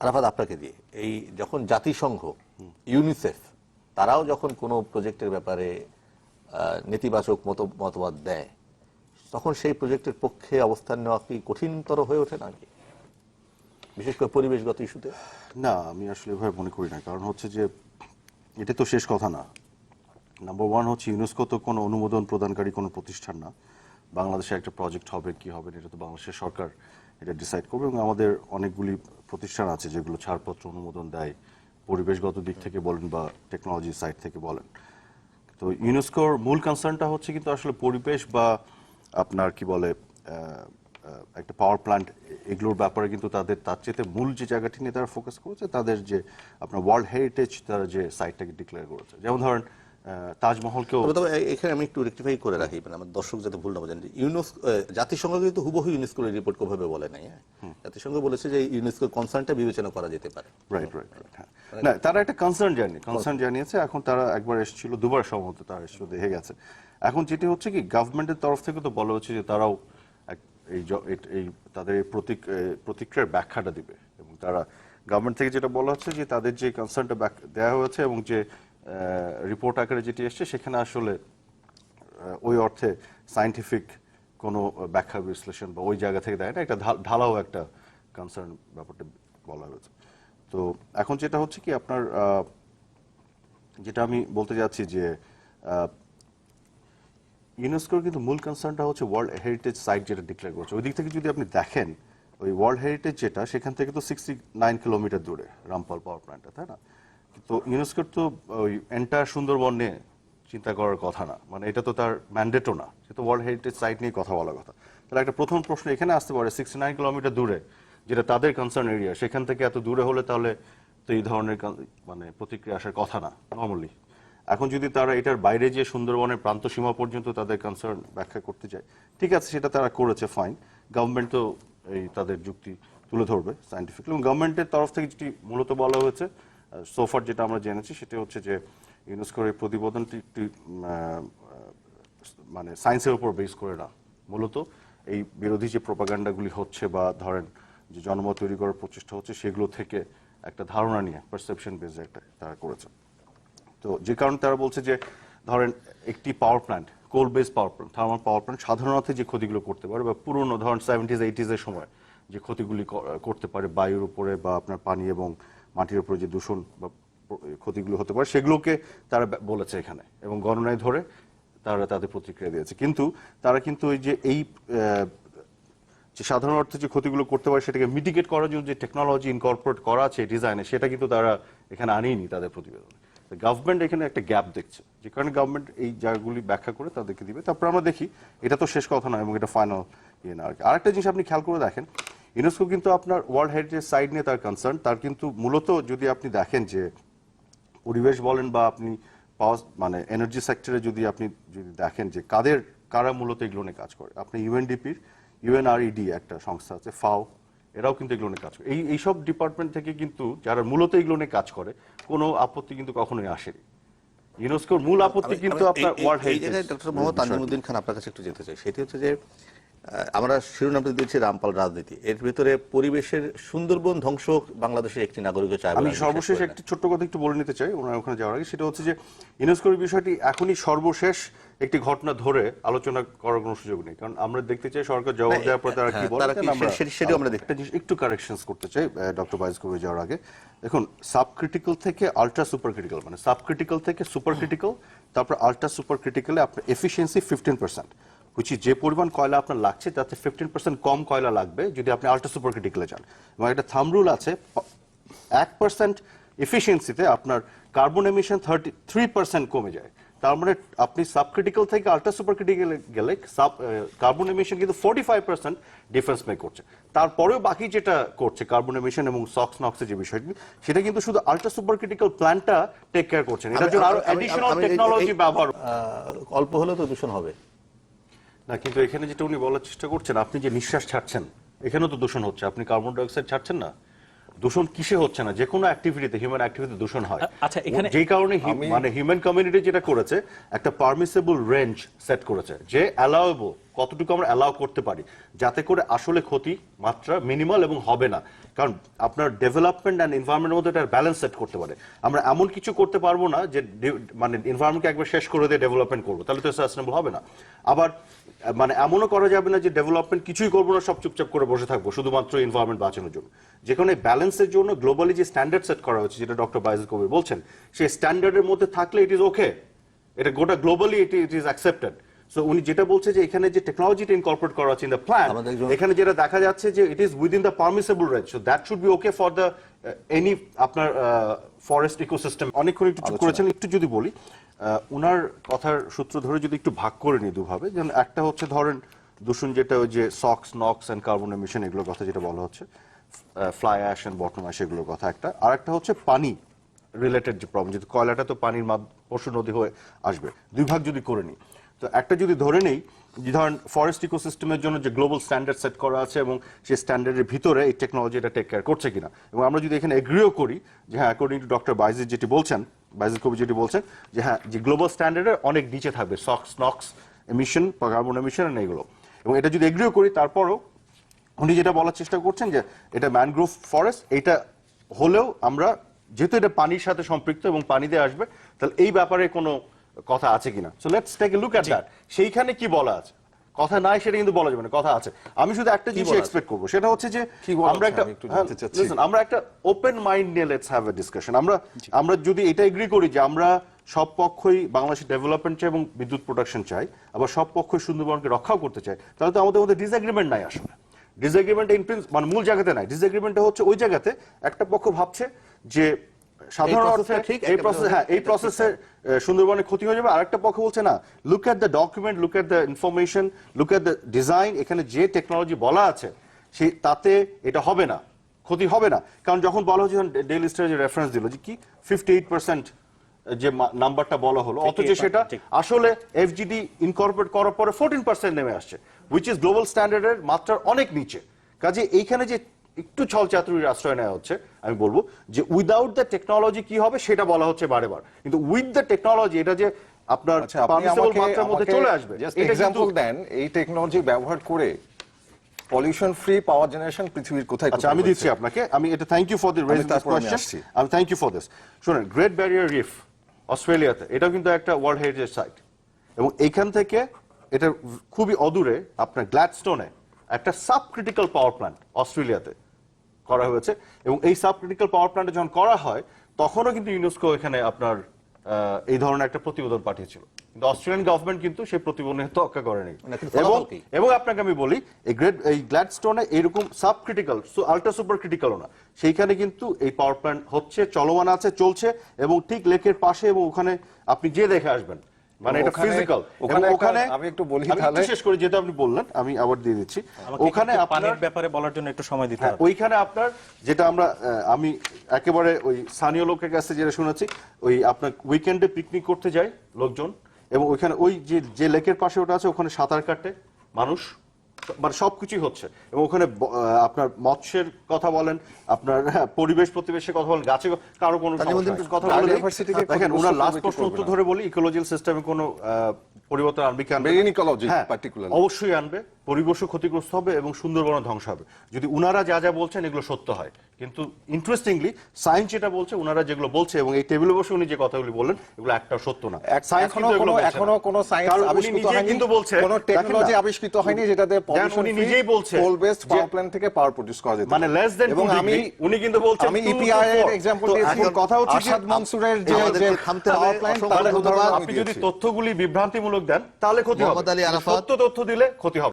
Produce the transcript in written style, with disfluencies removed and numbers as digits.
আরাফাত, আপনাকে দিয়ে এই যখন জাতিসংঘ, ইউনিসেফ তারাও যখন কোনো প্রজেক্টের ব্যাপারে নেতিবাচক মতবাদ দেয়, তখন সেই প্রজেক্টের পক্ষে অবস্থান নেওয়া কি কঠিনতর হয়ে ওঠে নাকি, বিশেষ করে পরিবেশগত ইস্যুতে? না, আমি আসলে এভাবে মনে করি না। কারণ হচ্ছে যে এটা তো শেষ কথা না। নাম্বার ওয়ান হচ্ছে ইউনেস্কো তো কোনো অনুমোদন প্রদানকারী কোনো প্রতিষ্ঠান না। বাংলাদেশে একটা প্রজেক্ট হবে কি হবে এটা তো বাংলাদেশের সরকার এটা ডিসাইড করবে, এবং আমাদের অনেকগুলি প্রতিষ্ঠান আছে যেগুলো ছাড়পত্র অনুমোদন দেয়, পরিবেশগত দিক থেকে বলেন বা টেকনোলজি সাইড থেকে বলেন। তো ইউনেস্কোর মূল কনসার্নটা হচ্ছে কিন্তু আসলে পরিবেশ বা আপনার কি বলে একটা পাওয়ার প্ল্যান্ট, এগুলোর ব্যাপারে কিন্তু তার চেয়ে মূল যে জায়গাটি নিয়ে তারা ফোকাস করেছে, তাদের যে আপনার ওয়ার্ল্ড হেরিটেজ তারা যে সাইটটাকে ডিক্লেয়ার করেছে। যেমন ধরেন তাজমহলকেও। তবে এখানে আমি একটু রেক্টিফাই করে রাখি, মানে আমার দর্শক যাতে ভুল না বোঝেন, ইউনেস্কো জাতিসংঘ কিন্তু হুবহু ইউনেস্কোর রিপোর্ট কোভাবে বলে নাই। জাতিসংঘ বলেছে যে ইউনেস্কোর কনসার্নটা বিবেচনা করা যেতে পারে। Right right right. হ্যাঁ, না, তারা একটা কনসার্ন জানিয়েছে। এখন তারা একবার এসেছিল, দুবার সম্ভবত তারা এসেছিল, দেখে গেছে। এখন যেটি হচ্ছে কি, গভর্নমেন্টের তরফ থেকে তো বলা হচ্ছে যে তারাও এই তাদের প্রতিক্রিয়ার ব্যাখ্যাটা দিবে, এবং তারা গভর্নমেন্ট থেকে যেটা বলা হচ্ছে যে তাদের যে কনসার্নটা দেওয়া হয়েছে এবং যে রিপোর্ট আকারে যেটি এসছে সেখানে আসলে ওই অর্থে সায়েন্টিফিক কোনো ব্যাখ্যা বিশ্লেষণ বা ওই জায়গা থেকে দেয় না, একটা ঢালাও একটা কনসার্ন ব্যাপারটা বলা হয়েছে। তো এখন যেটা হচ্ছে কি, আপনার যেটা আমি বলতে যাচ্ছি যে ইউনেস্কোর কিন্তু মূল কনসার্নটা হচ্ছে ওয়ার্ল্ড হেরিটেজ সাইট যেটা ডিক্লেয়ার করছে। ওই দিক থেকে যদি আপনি দেখেন, ওই ওয়ার্ল্ড হেরিটেজ যেটা, সেখান থেকে তো 69 কিলোমিটার দূরে রামপাল পাওয়ার প্ল্যান্টটা, তাই না? তো ইউনেস্কোর তো ওই এন্টায়ার সুন্দরবন নিয়ে চিন্তা করার কথা না, মানে এটা তো তার ম্যান্ডেটও না, সে তো ওয়ার্ল্ড হেরিটেজ সাইট নিয়ে কথা বলার কথা। তাহলে একটা প্রথম প্রশ্ন এখানে আসতে পারে, 69 কিলোমিটার দূরে যেটা তাদের কনসার্ন এরিয়া, সেখান থেকে এত দূরে হলে তাহলে তো এই ধরনের মানে প্রতিক্রিয়া আসার কথা না নর্মালি। এখন যদি তারা এটার বাইরে যে সুন্দরবনের প্রান্ত সীমা পর্যন্ত তাদের কনসার্ন ব্যাখ্যা করতে যায়, ঠিক আছে, সেটা তারা করেছে, ফাইন। গভর্নমেন্ট তো এই তাদের যুক্তি তুলে ধরবে সায়েন্টিফিক, এবং গভর্নমেন্টের তরফ থেকে যেটি মূলত বলা হয়েছে সোফার, যেটা আমরা জেনেছি, সেটা হচ্ছে যে ইউনেস্কোর এই প্রতিবেদনটি একটি মানে সায়েন্সের উপর বেস করে না, মূলত এই বিরোধী যে প্রোপাগান্ডাগুলি হচ্ছে বা ধরেন যে জনমত তৈরি করার প্রচেষ্টা হচ্ছে, সেগুলো থেকে একটা ধারণা নিয়ে পারসেপশন বেস একটা তারা করেছে। তো যে কারণে তারা বলছে যে ধরেন একটি power plant, coal base power plant, thermal power plant সাধারণত যে ক্ষতিগুলো করতে পারে, বা পুরনো ধরেন 70s 80s এর সময় যে ক্ষতিগুলি করতে পারে বায়ুর উপরে বা আপনার পানি এবং মাটির উপরে যে দূষণ বা ক্ষতিগুলো হতে পারে, সেগুলোকে তারা বলেছে এখানে, এবং গণনায় ধরে তারা তাদের প্রতিক্রিয়া দিয়েছে। কিন্তু তারা কিন্তু ওই যে যে সাধারণ অর্থে যে ক্ষতিগুলো করতে পারে সেটাকে মিটিগেট করার জন্য যে টেকনোলজি ইনকর্পোরেট করা আছে ডিজাইনে, সেটা কিন্তু তারা এখানে আনেনি তাদের প্রতিবেদনে। গভর্নমেন্ট এখানে একটা গ্যাপ দেখছে, যে কারণে গভর্নমেন্ট এই জায়গাগুলি ব্যাখ্যা করে তাদেরকে দিবে। তারপর আমরা দেখি, এটা তো শেষ কথা নয় এবং এটা ফাইনাল ইয়ে না। আরেকটা জিনিস আপনি খেয়াল করে দেখেন, ইউনেস্কো কিন্তু আপনার ওয়ার্ল্ড হেরিটেজ সাইট নিয়ে তার কনসার্ন, তার কিন্তু মূলত যদি আপনি দেখেন যে পরিবেশ বলেন বা আপনি পাওয়ার মানে এনার্জি সেক্টরে যদি দেখেন যে কারা মূলত এগুলো নিয়ে কাজ করে, আপনি ইউএনডিপির ইউএনআরইডি একটা সংস্থা আছে, ফাও, এরাও কিন্তু এগুলো নিয়ে কাজ করে। এইসব ডিপার্টমেন্ট থেকে কিন্তু যারা মূলত এগুলো নিয়ে কাজ করে, কোনো আপত্তি কিন্তু কখনোই আসেনি। ইউনেস্কোর মূল আপত্তি কিন্তু আপনার ওয়ার্ল্ড হেরিটেজ। ডক্টর মোহাম্মদ তানজিমউদ্দিন খান, আপনার কাছে একটু যেতে চাই, সেটি হচ্ছে যে আমরা শিরোনামটা দিয়েছি রামপাল রাজনীতি, এর ভিতরে পরিবেশের সুন্দরবন ধ্বংস বাংলাদেশের একটি নাগরিক চায়। আমি সর্বশেষ একটি ছোট্ট কথা একটু বলে নিতে চাই ওনার ওখানে যাওয়ার আগে, সেটা হচ্ছে যে ইউনেস্কোর বিষয়টি এখনই সর্বশেষ একটি ঘটনা ধরে আলোচনা করার কোনো সুযোগ নেই, কারণ আমরা দেখতে চাই সরকার জবাব দেওয়ার পর তারা কি বলে। আমরা একটু কারেকশনস করতে চাই ডক্টর বাইজ কবে যাওয়ার আগে। দেখুন, সাবক্রিটিক্যাল থেকে আলট্রা সুপার ক্রিটিক্যাল, মানে সাবক্রিটিক্যাল থেকে সুপার ক্রিটিক্যাল, তারপর আলট্রা সুপার ক্রিটিক্যালে আপনার এফিসিয়েন্সি 15%, হুইচ যে পরিমাণ কয়লা আপনার লাগছে তাতে 15% কম কয়লা লাগবে যদি আপনি আলট্রা সুপার ক্রিটিক্যালে যান। এবং একটা থাম্ব রুল আছে, 1% এফিসিয়েন্সিতে আপনার কার্বন এমিশন 33% কমে যায়। তার মানে আপনি সাবক্রিটিক্যাল থেকে আলট্রা সুপার ক্রিটিক্যালে গেলে কার্বন এমিশন কিন্তু 45% ডিফারেন্স মেক করছে। তারপরেও বাকি যেটা করছে কার্বন এমিশন এবং সক্স নক্সের যে বিষয়টি, সেটা কিন্তু শুধু আলট্রা সুপার ক্রিটিক্যাল প্ল্যান্টটা টেক কেয়ার করছে, এটার জন্য আরো অ্যাডিশনাল টেকনোলজি ব্যবহার। অল্প হলেও তো দূষণ হবে না, কিন্তু এখানে যেটা উনি বলার চেষ্টা করছেন, আপনি যে নিঃশ্বাস ছাড়ছেন এখানেও তো দূষণ হচ্ছে, আপনি কার্বন ডাই অক্সাইড ছাড়ছেন না। দূষণ কিসে হচ্ছে না? যে কোনো অ্যাক্টিভিটিতে, হিউম্যান অ্যাক্টিভিটিতে দূষণ হয়। আচ্ছা, এখানে যে কারণে মানে হিউম্যান কমিউনিটি যেটা করেছে, একটা পারমিসেবল রেঞ্জ সেট করেছে যে অ্যালাউয়েবল কতটুকু আমরা অ্যালাউ করতে পারি যাতে করে আসলে ক্ষতি মাত্রা মিনিমাল এবং হবে না। কারণ আপনার ডেভেলপমেন্ট অ্যান্ড এনভায়রনমেন্টের মধ্যে একটা ব্যালেন্স সেট করতে পারে। আমরা এমন কিছু করতে পারবো না যে মানে এনভায়রনমেন্টকে একবার শেষ করে দিয়ে ডেভেলপমেন্ট করবো, তাহলে তো সাস্টেনেবল হবে না। আবার মানে এমনও করা যাবে না যে ডেভেলপমেন্ট কিছুই করবো না, সব চুপচাপ করে বসে থাকবো শুধুমাত্র এনভায়রনমেন্ট বাঁচানোর জন্য। যেখানে ব্যালেন্সের জন্য গ্লোবালি যে স্ট্যান্ডার্ড সেট করা হচ্ছে, যেটা ডক্টর বাইজুল কবির বলছেন, সেই স্ট্যান্ডার্ডের মধ্যে থাকলে ইট ইজ ওকে, এটা গোটা globally it is accepted. So উনি যেটা বলছে যে এখানে যে টেকনোলজিটা ইনকর্পোরেট করা হচ্ছে ইন দ্য প্ল্যান, এখানে যেটা দেখা যাচ্ছে যে it is within the permissible range, so that should be okay for the any আপনার ফরেস্ট ইকোসিস্টেম। অনেকক্ষণ একটু চুপ করেছেন, একটু যদি বলি উনার কথার সূত্র ধরে যদি একটু ভাগ করে নিই দুভাবে, যেমন একটা হচ্ছে ধরেন দূষণ যেটা ওই যে SOx, NOx and carbon emission, এগুলোর কথা যেটা বলা হচ্ছে, fly ash and bottom ash, এগুলোর কথা একটা। আর একটা হচ্ছে পানি রিলেটেড যে প্রবলেম, যেহেতু কয়লাটা তো পানির পশু নদী হয়ে আসবে, দুই ভাগ যদি করে নিই, তো একটা যদি ধরে নেই যে ধরেন ফরেস্ট ইকোসিস্টেমের জন্য যে গ্লোবাল স্ট্যান্ডার্ড সেট করা আছে এবং সেই স্ট্যান্ডার্ডের ভিতরে এই টেকনোলজি এটা টেক কেয়ার করছে কিনা, এবং আমরা যদি এখানে এগ্রিও করি যে হ্যাঁ অ্যাকর্ডিং টু ডক্টর বাইজিদ যেটি বলছেন, বাইজিদ কবির যেটি বলছেন যে হ্যাঁ যে গ্লোবাল স্ট্যান্ডার্ডের অনেক নিচে থাকবে SOx, NOx emission, carbon emission এগুলো, এবং এটা যদি এগ্রিও করি, তারপরও উনি যেটা বলার চেষ্টা করছেন যে এটা ম্যানগ্রোভ ফরেস্ট, এটা হলেও আমরা যেহেতু এটা পানির সাথে সম্পৃক্ত এবং পানি দিয়ে আসবে, তাহলে এই ব্যাপারে কোনো কথা আছে কিনা। So let's take a look at that. সেইখানে কি বলা আছে, কথা নাই সেটা কিন্তু বলা যাবে না, কথা আছে। আমি শুধু একটা জিনিস এক্সপেক্ট করবো, সেটা হচ্ছে যে আমরা একটা ওপেন মাইন্ড নিয়ে লেটস হ্যাভ এ ডিসকাশন। আমরা যদি এটা এগ্রি করি যে আমরা সব পক্ষই বাংলাদেশের ডেভেলপমেন্ট চাই এবং বিদ্যুৎ প্রোডাকশন চাই, আবার সব পক্ষই সুন্দরবনকে রক্ষাও করতে চাই, তাহলে তো আমাদের মধ্যে ডিসএগ্রিমেন্ট নাই। আসলে ডিসএগ্রিমেন্ট মানে মূল জায়গাতে নাই, ডিসএগ্রিমেন্টটা হচ্ছে ওই জায়গাতে একটা পক্ষ ভাবছে যে সাধারণ অর্থে এই প্রসেসে সুন্দরবনের ক্ষতি হয়ে যাবে, আরেকটা পক্ষ বলছে না, look at the document, look at the information, look at the design, এখানে যে টেকনোলজি বলা আছে সেই তাতে এটা হবে না, ক্ষতি হবে না। কারণ যখন বলা হচ্ছে, ডেইলি স্টার যে রেফারেন্স দিল যে কি 58% যে নাম্বারটা বলা হলো, অথচ সেটা আসলে এফজিডি ইনকর্পোরেট করার পরে 14% নেমে আসছে, হুইচ ইজ গ্লোবাল স্ট্যান্ডার্ডের মাত্রার অনেক নিচে। কাজে এইখানে যে একটু ছলচাতুরির আশ্রয় নেওয়া হচ্ছে, আমি বলবো যে উইদাউট দ্য টেকনোলজি কি হবে সেটা বলা হচ্ছে বারে বার, কিন্তু উইথ দ্য টেকনোলজি এটা যে আপনার পারমিসিবল মাত্রার মধ্যে চলে আসবে, এটা এক্সাম্পল দেন এই টেকনোলজি ব্যবহার করে পলিউশন ফ্রি পাওয়ার জেনারেশন পৃথিবীর কোথায়। আচ্ছা আমি দিচ্ছি আপনাকে, আমি এটা thank you for the raise this question, আমি থ্যাংক ইউ ফর দিস। শুনুন, গ্রেট ব্যারিয়ার রিফ অস্ট্রেলিয়াতে, এটাও কিন্তু একটা ওয়ার্ল্ড হেরিটেজ সাইট, এবং এইখান থেকে এটা খুবই অদূরে আপনার গ্ল্যাডস্টোনে একটা সাব ক্রিটিক্যাল পাওয়ার প্ল্যান্ট অস্ট্রেলিয়াতে করা হয়েছে, এবং এই সাব ক্রিটিক্যাল পাওয়ার প্ল্যান্টে যখন করা হয় তখনও কিন্তু ইউনেস্কো এখানে আপনার এই ধরনের একটা প্রতিবেদন পাঠিয়েছিল, কিন্তু অস্ট্রেলিয়ান গভর্নমেন্ট কিন্তু সেই প্রতিবেদনের তোয়াক্কা করেনি। এবং আপনাকে আমি বলি এই গ্ল্যাডস্টোনে এরকম সাব ক্রিটিক্যাল, আল্ট্রা সুপার ক্রিটিক্যালও না, সেইখানে কিন্তু এই পাওয়ার প্ল্যান্ট হচ্ছে, চলমান আছে, চলছে, এবং ঠিক লেকের পাশে, এবং ওখানে আপনি যে দেখে আসবেন, মানে এটা ফিজিক্যাল। ওখানে আমি একটু বলি, তাহলে শেষ করে যেটা আপনি বললেন আমি আবার দিয়ে দিচ্ছি, ওখানে পানির ব্যাপারে বলার জন্য একটু সময় দিতে হবে। ওইখানে আপনার যেটা আমি একেবারে ওই স্থানীয় লোকের কাছে যেটা শুনেছি, ওই আপনার উইকেন্ডে পিকনিক করতে যায় লোকজন, এবং ওইখানে ওই যে লেকের পাশে ওটা আছে, ওখানে সাঁতার কাটে মানুষ, মানে সবকিছুই হচ্ছে, এবং ওখানে আপনার মৎস্যের কথা বলেন, আপনার পরিবেশ প্রতিবেশের কথা বলেন, গাছে কারো কোনো কথা বলেন। দেখেন ওনার লাস্ট প্রশ্ন উত্তর ধরে বলি, ইকোলজিক্যাল সিস্টেমে কোনো পরিবর্তন আনবে কি? অবশ্যই আনবে, পরিবেশও ক্ষতিগ্রস্ত হবে এবং সুন্দরবন ধ্বংস হবে যদি উনারা যা যা বলছেন এগুলো সত্য হয়। কিন্তু ইন্টারেস্টিংলি সায়েন্স যেটা বলছে, উনারা যেগুলো বলছে, এবং এই টেবিলে বসে উনি যে কথাগুলি বললেন, এগুলো একটাও সত্য না। এখনো কোনো সায়েন্স আবিষ্কৃত হয়নি, কিন্তু বলছে কোনো টেকনোলজি আবিষ্কৃত হয়নি যেটাতে উনি নিজেই বলছে কোল বেসড পাওয়ার প্ল্যান্ট থেকে পাওয়ার প্রোডিউস করা যেত, মানে লেস দেন। এবং উনি কিন্তু বলছেন, আমি ইপিআই এর एग्जांपल দিয়েছি, কথা হচ্ছে আসাদ মনসুরের যে পাওয়ার প্ল্যান্ট, আপনি যদি তথ্যগুলি বিভ্রান্তিমূলক দেন তাহলে ক্ষতি হবে, সত্য তথ্য দিলে ক্ষতি হবে।